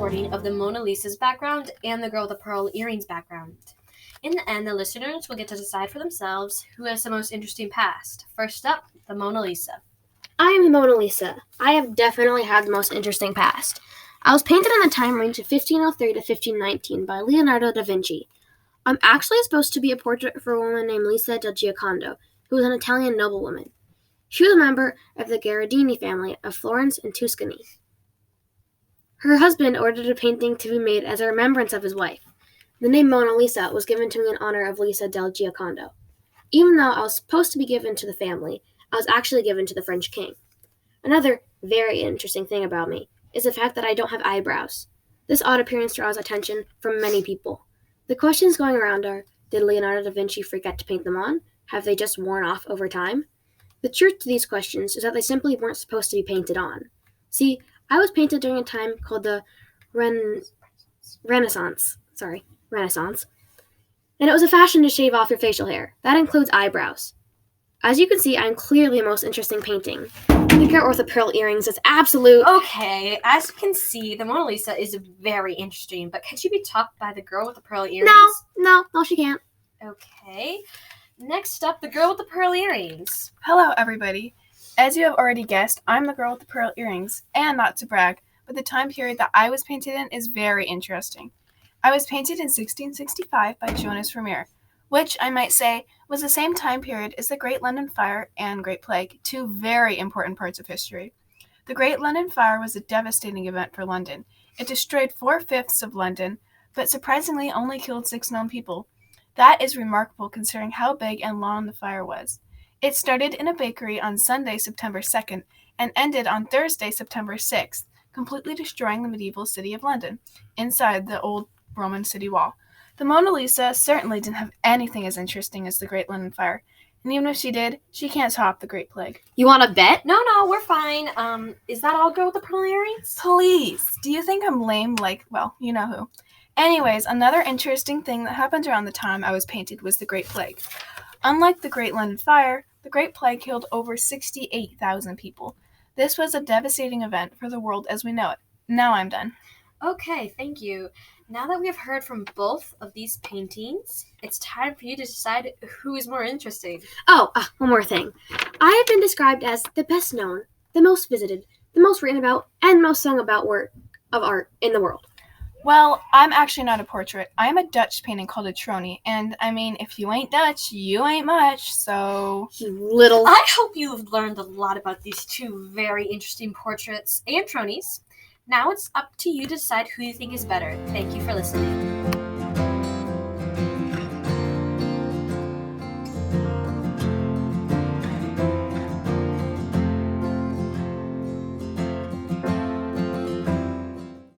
recording of the Mona Lisa's background and the girl with the pearl earrings background. In the end, the listeners will get to decide for themselves who has the most interesting past. First up, the Mona Lisa. I am the Mona Lisa. I have definitely had the most interesting past. I was painted in the time range of 1503 to 1519 by Leonardo da Vinci. I'm actually supposed to be a portrait for a woman named Lisa del Giocondo, who was an Italian noblewoman. She was a member of the Gherardini family of Florence and Tuscany. Her husband ordered a painting to be made as a remembrance of his wife. The name Mona Lisa was given to me in honor of Lisa del Giocondo. Even though I was supposed to be given to the family, I was actually given to the French king. Another very interesting thing about me is the fact that I don't have eyebrows. This odd appearance draws attention from many people. The questions going around are, did Leonardo da Vinci forget to paint them on? Have they just worn off over time? The truth to these questions is that they simply weren't supposed to be painted on. See, I was painted during a time called the Renaissance. And it was a fashion to shave off your facial hair. That includes eyebrows. As you can see, I'm clearly the most interesting painting. The girl with the pearl earrings is absolute. Okay, as you can see, the Mona Lisa is very interesting, but can she be topped by the girl with the pearl earrings? No, she can't. Okay. Next up, the girl with the pearl earrings. Hello, everybody. As you have already guessed, I'm the girl with the pearl earrings, and not to brag, but the time period that I was painted in is very interesting. I was painted in 1665 by Jonas Vermeer, which, I might say, was the same time period as the Great London Fire and Great Plague, two very important parts of history. The Great London Fire was a devastating event for London. It destroyed 4/5 of London, but surprisingly only killed 6 known people. That is remarkable considering how big and long the fire was. It started in a bakery on Sunday, September 2nd, and ended on Thursday, September 6th, completely destroying the medieval city of London, inside the old Roman city wall. The Mona Lisa certainly didn't have anything as interesting as the Great London Fire, and even if she did, she can't top the Great Plague. You want to bet? No, we're fine. Is that all girl with the pearl earrings? Please! Do you think I'm lame like, well, you know who? Anyways, another interesting thing that happened around the time I was painted was the Great Plague. Unlike the Great London Fire, the Great Plague killed over 68,000 people. This was a devastating event for the world as we know it. Now I'm done. Okay, thank you. Now that we have heard from both of these paintings, it's time for you to decide who is more interesting. One more thing. I have been described as the best known, the most visited, the most written about, and most sung about work of art in the world. Well, I'm actually not a portrait. I am a Dutch painting called a tronie, and I mean, if you ain't Dutch, you ain't much, so... I hope you've learned a lot about these two very interesting portraits and tronies. Now it's up to you to decide who you think is better. Thank you for listening.